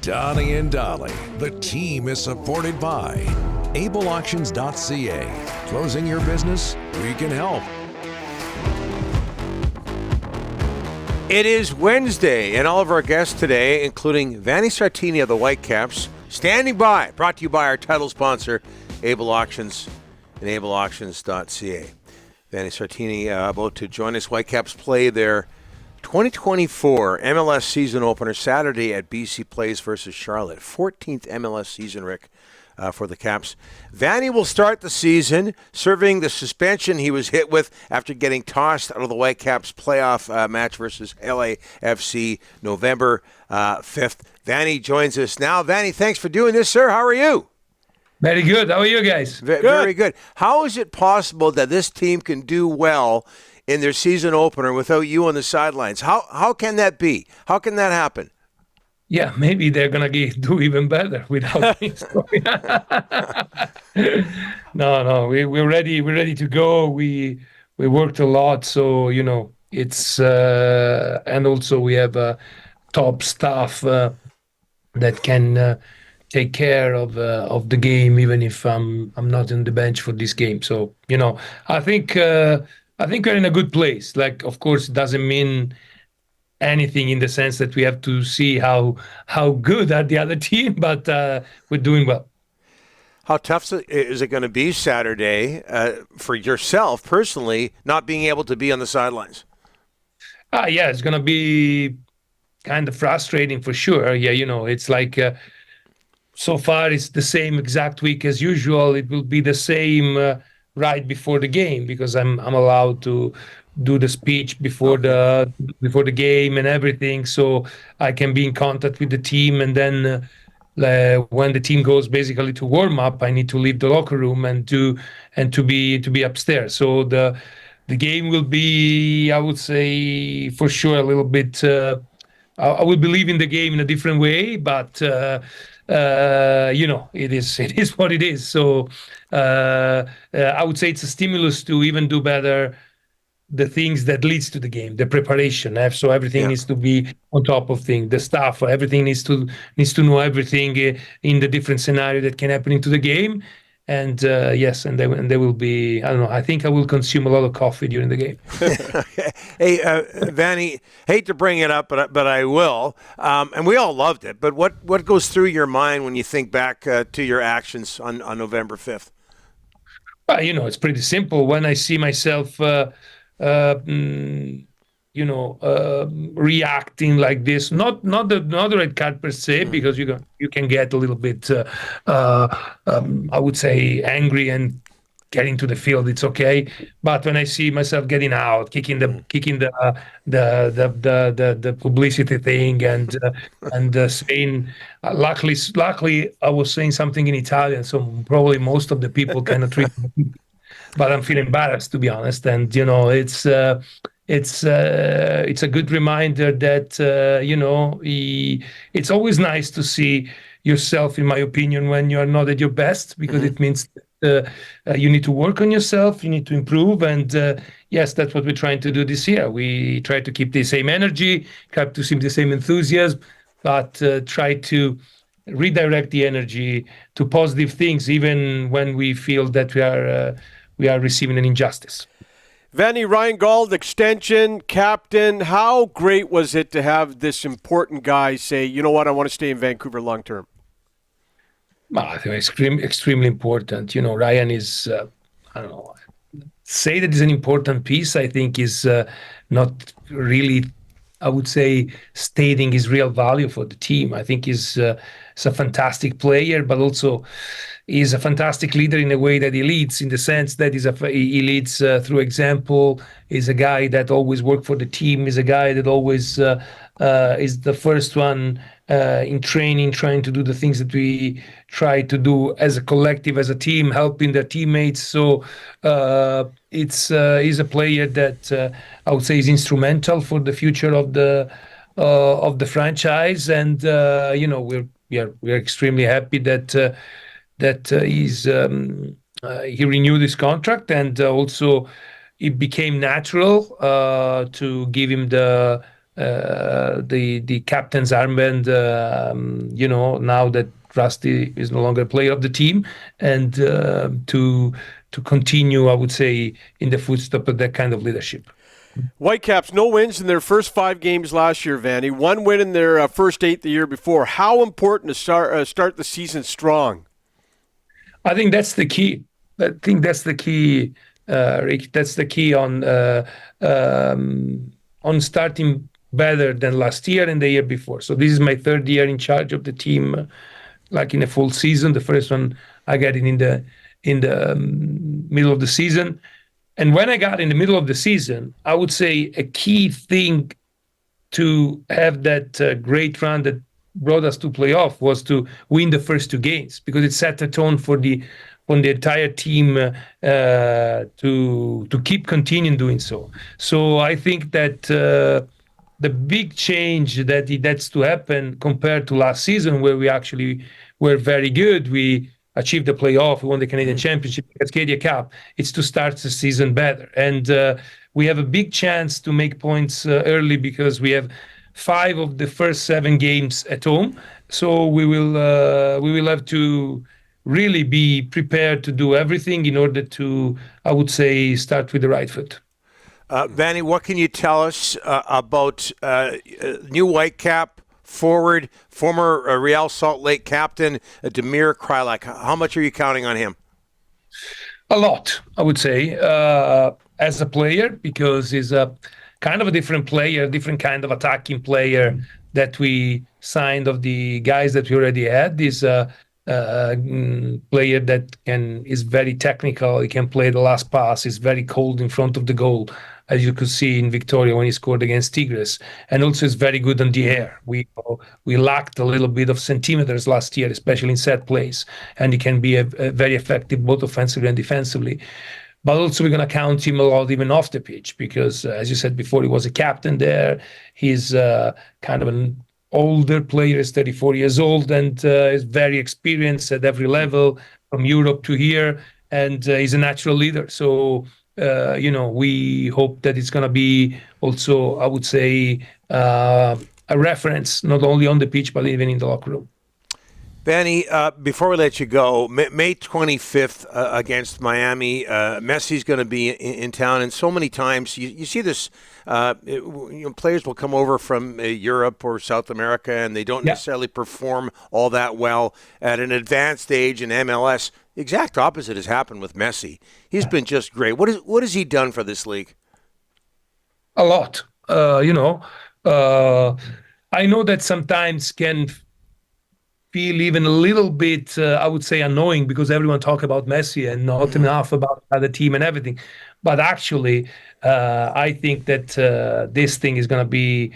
Donnie and Dolly. The team is supported by ableauctions.ca. Closing your business? We can help. It is Wednesday, and all of our guests today, including Vanni Sartini of the Whitecaps, standing by, brought to you by our title sponsor, Able Auctions and ableauctions.ca. Vanni Sartini about to join us. Whitecaps play their 2024 MLS season opener Saturday at BC Place versus Charlotte. 14th MLS season, Rick, for the Caps. Vanni will start the season serving the suspension he was hit with after getting tossed out of the Whitecaps playoff match versus LAFC November 5th. Vanni joins us now. Vanni, thanks for doing this, sir. How are you? Very good. How are you guys? Very good. How is it possible that this team can do well in their season opener without you on the sidelines? How can that be? How can that happen? Yeah, maybe they're gonna do even better without me. No, we're ready. We're ready to go. We worked a lot, so it's and also we have top staff that can take care of the game, even if I'm not on the bench for this game. So I think we're in a good place. Like, of course, it doesn't mean anything in the sense that we have to see how good are the other team, but we're doing well. How tough is it going to be Saturday for yourself personally, not being able to be on the sidelines? Yeah, it's going to be kind of frustrating for sure. Yeah, it's like so far it's the same exact week as usual. It will be the same right before the game because I'm allowed to do the speech before the game and everything, so I can be in contact with the team. And then when the team goes basically to warm up, I need to leave the locker room and to be upstairs. So the game will be, I would say, for sure a little bit. I will believe in the game in a different way, but it is what it is. So I would say it's a stimulus to even do better the things that leads to the game, the preparation. So everything needs to be on top of things. The staff, everything needs to know everything in the different scenario that can happen into the game. And yes, and there will be, I don't know, I think I will consume a lot of coffee during the game. Hey, Vanni, hate to bring it up, but I will. And we all loved it. But what goes through your mind when you think back to your actions on November 5th? It's pretty simple. When I see myself reacting like this, not the red card per se, because you can get a little bit I would say angry and getting to the field, it's okay. But when I see myself getting out, kicking the publicity thing and saying, luckily I was saying something in Italian, so probably most of the people cannot read. But I'm feeling embarrassed, to be honest. And it's a good reminder that it's always nice to see yourself, in my opinion, when you are not at your best, because it means you need to work on yourself, you need to improve. And yes, that's what we're trying to do this year. We try to keep the same energy, try to keep the same enthusiasm, but try to redirect the energy to positive things, even when we feel that we are receiving an injustice. Vanni, Ryan Gauld, extension, captain. How great was it to have this important guy say, you know what, I want to stay in Vancouver long term? Well, I think it's extremely important. Ryan is, I don't know, say that is an important piece, I think is not really, I would say, stating his real value for the team. I think he's a fantastic player, but also he's a fantastic leader in the way that he leads, in the sense that he leads through example. He's a guy that always worked for the team. He's a guy that always is the first one in training, trying to do the things that we try to do as a collective, as a team, helping their teammates. So he's a player that I would say is instrumental for the future of the franchise. And we're extremely happy that he renewed his contract, and also it became natural to give him the the captain's armband. Now that Rusty is no longer a player of the team, and to continue, I would say, in the footsteps of that kind of leadership. Whitecaps, no wins in their first 5 games last year, Vanni. 1 win in their first 8 the year before. How important to start the season strong? I think that's the key. Rick. That's the key on starting better than last year and the year before. So this is my 3rd year in charge of the team, like in a full season. The first one I got in the middle of the season. And when I got in the middle of the season, I would say a key thing to have that great run that brought us to playoff was to win the first 2 games, because it set the tone for the entire team to keep continuing doing so. So I think that the big change that's to happen compared to last season, where we actually were very good, we achieved the playoff, we won the Canadian Championship, Cascadia Cup. It's to start the season better, and we have a big chance to make points early, because we have 5 of the first 7 games at home. So we will have to really be prepared to do everything in order to, I would say, start with the right foot. Vanni, what can you tell us about new Whitecap forward, former Real Salt Lake captain, Damir Krylak? How much are you counting on him? A lot, I would say, as a player, because he's a kind of a different player, different kind of attacking player that we signed of the guys that we already had. He's a player that is very technical. He can play the last pass. He's very cold in front of the goal, as you could see in Victoria when he scored against Tigres. And also is very good on the air. We lacked a little bit of centimeters last year, especially in set plays. And he can be a very effective both offensively and defensively. But also we're going to count him a lot even off the pitch, because, as you said before, he was a captain there. He's kind of an older player, is 34 years old, and is very experienced at every level, from Europe to here, and he's a natural leader. So, we hope that it's going to be also, I would say, a reference, not only on the pitch, but even in the locker room. Vanni, before we let you go, May 25th against Miami, Messi's going to be in town, and so many times you see this, players will come over from Europe or South America, and they don't necessarily perform all that well at an advanced age in MLS. The exact opposite has happened with Messi. He's been just great. What has he done for this league? A lot. I know that sometimes can feel even a little bit, I would say, annoying, because everyone talk about Messi and not enough about the team and everything. But actually, I think that this thing is going to be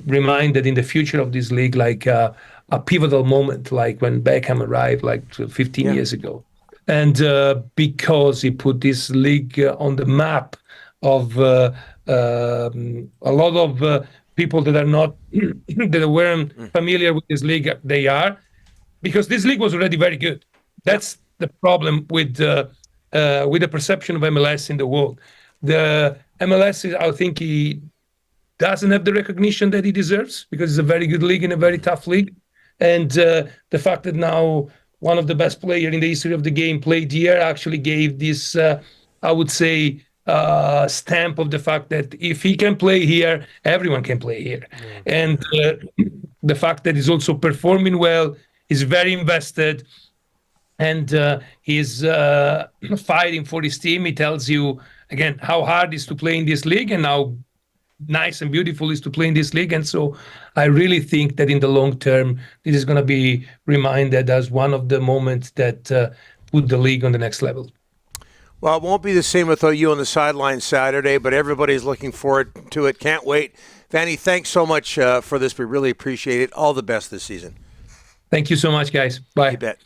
reminded in the future of this league like a pivotal moment, like when Beckham arrived like 15 years ago. And because he put this league on the map of a lot of people that are not that weren't familiar with this league, they are, because this league was already very good. That's the problem with the perception of MLS in the world. The MLS, I think, he doesn't have the recognition that he deserves, because it's a very good league and a very tough league. And the fact that now one of the best players in the history of the game played here actually gave this, I would say, stamp of the fact that if he can play here, everyone can play here. And the fact that he's also performing well, he's very invested, and he's fighting for his team. He tells you, again, how hard it is to play in this league and how nice and beautiful it is to play in this league. And so I really think that in the long term, this is going to be reminded as one of the moments that put the league on the next level. Well, it won't be the same without you on the sideline Saturday, but everybody's looking forward to it. Can't wait. Vanni, thanks so much for this. We really appreciate it. All the best this season. Thank you so much, guys. Bye. You bet.